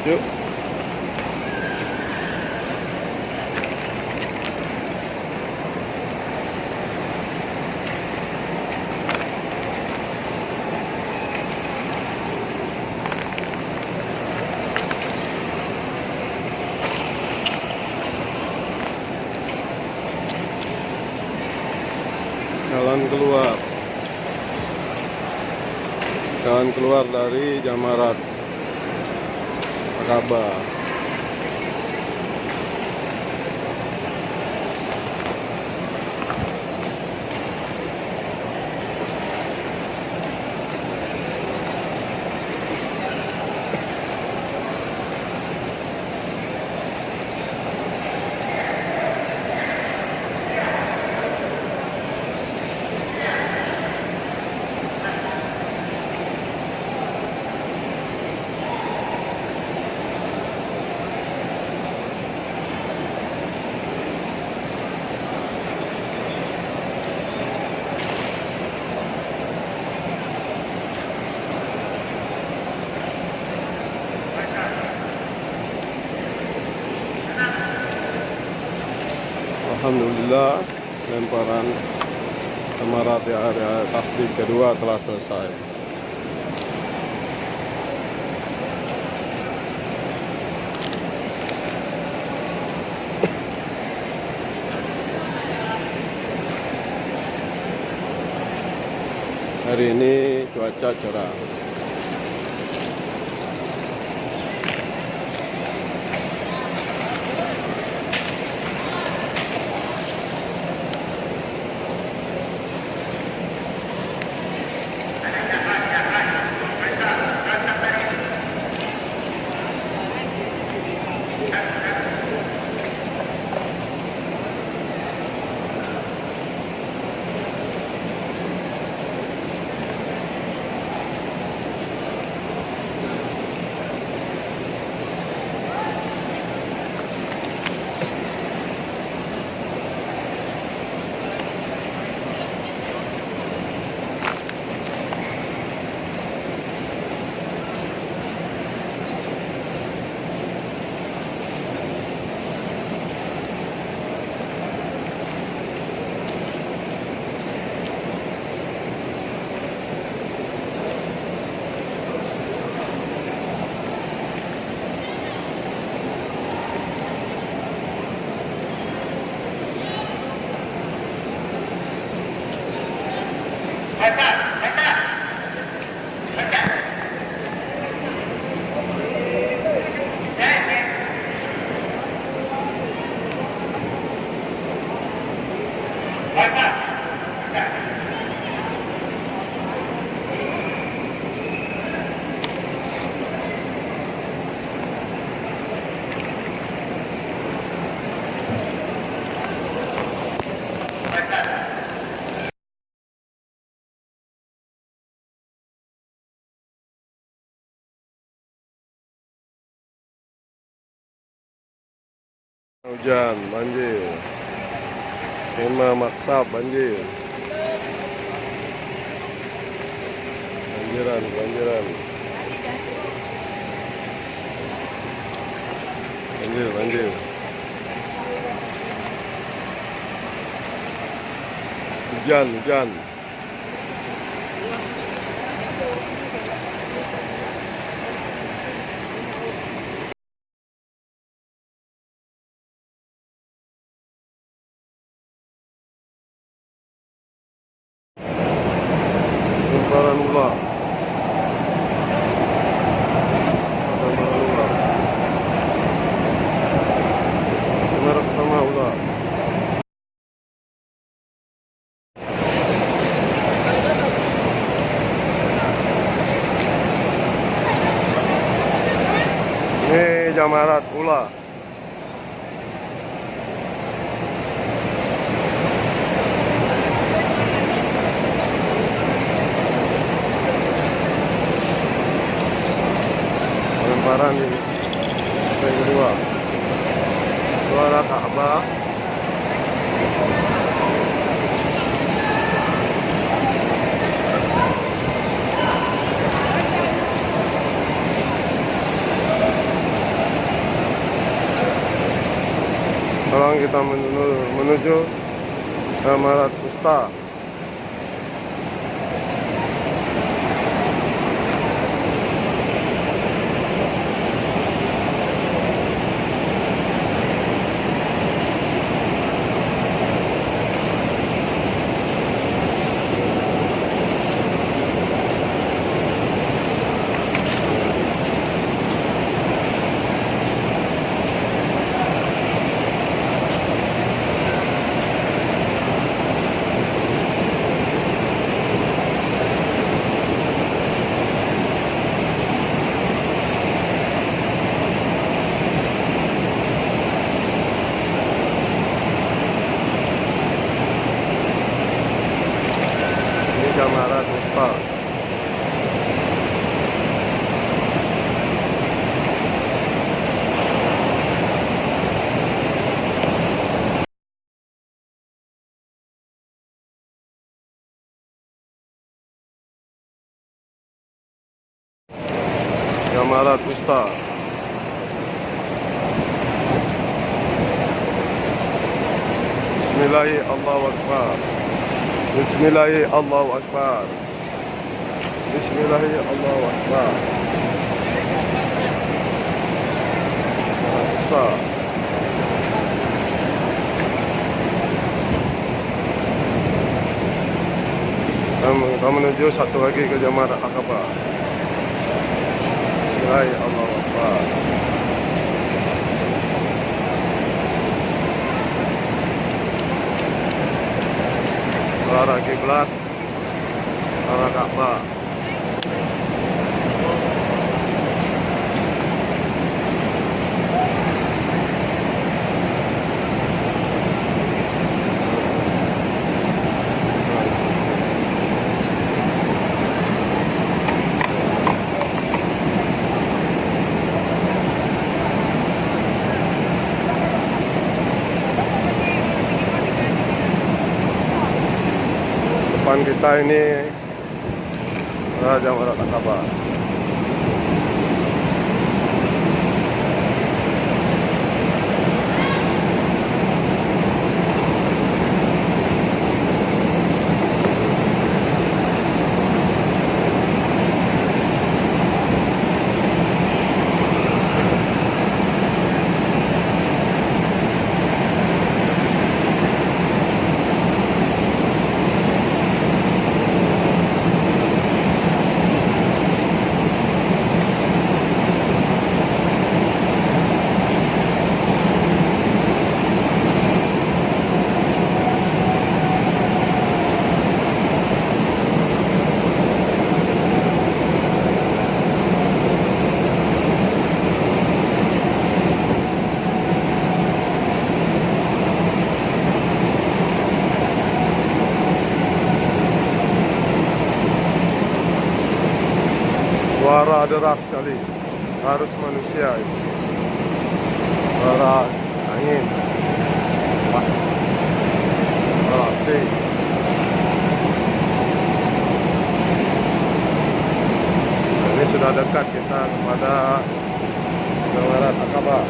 Yuk. Jalan keluar dari Jamarat Aqabah. Alhamdulillah, lemparan jamarat di area tasbih kedua telah selesai. Hari ini cuaca cerah. Hujan, banjir. Kemah Maktab, banjir. Banjiran. Banjir. Hujan. Lemparan ular. Kamera pertama ular. Ini jamarat ular. Lemparan di yang kedua. Suara Ka'bah. kita menuju Jamarat Wusta. Jamarat Wusta. Jamarat Wusta. Bismillahi Allahu Akbar. Bismillahi Allahu Akbar. Bismillahi Allahu Akbar. Wusta. Kita menuju satu lagi ke Jamarat Aqabah. Bismillahi Allahu Akbar. Arah kiblat, arah Ka'bah. Depan kita ini Jamarat Aqabah. Suara deras sekali, harus manusia itu. Suara angin, pasang, suara AC. Ini sudah dekat kita kepada Jamarat Aqabah.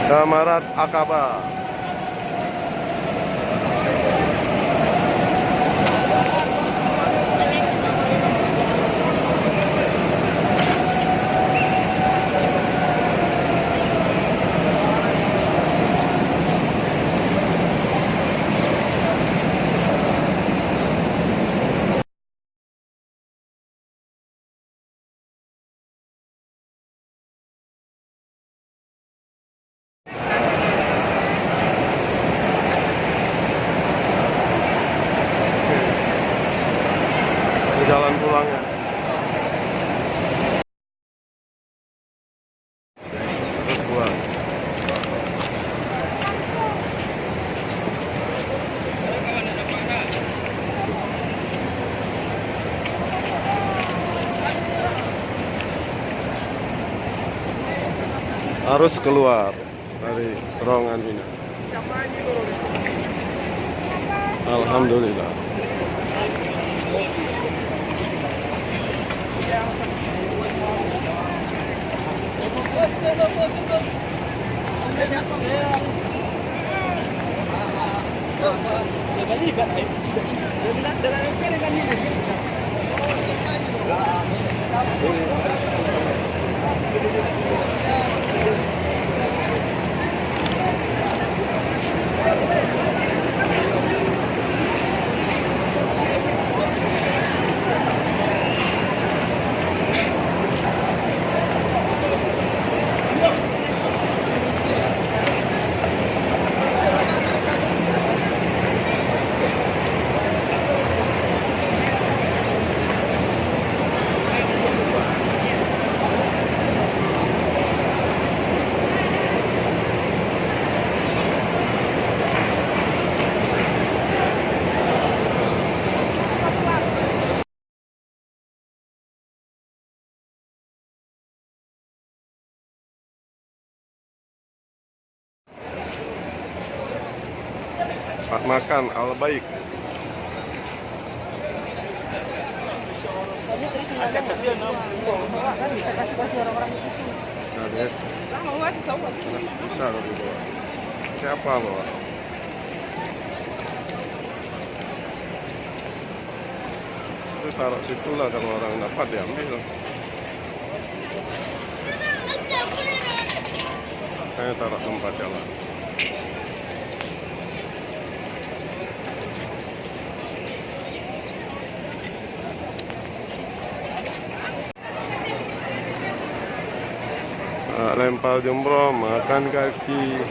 Jamarat Aqabah. Jalan pulangnya. Terus buat. harus keluar dari terowongan ini. Alhamdulillah. Pak makan al-baik. Siapa bawa? Itu taruh situ lah, kalau orang dapat diambil. Saya taruh tempat jalan. Lempar jumroh, makan kaki.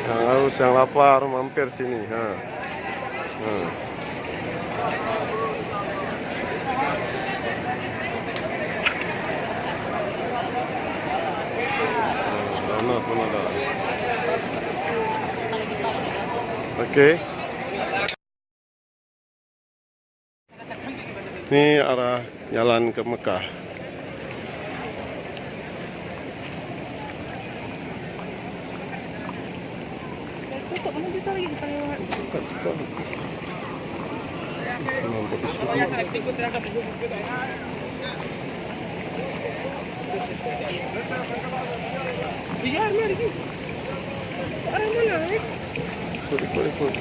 Yang haus, yang lapar, mampir sini. Donat pun ada. Oke. Ini arah jalan ke Mekah. Tutup, kamu bisa lagi kita lewat. Iya, mari. Arah mana? Ikut.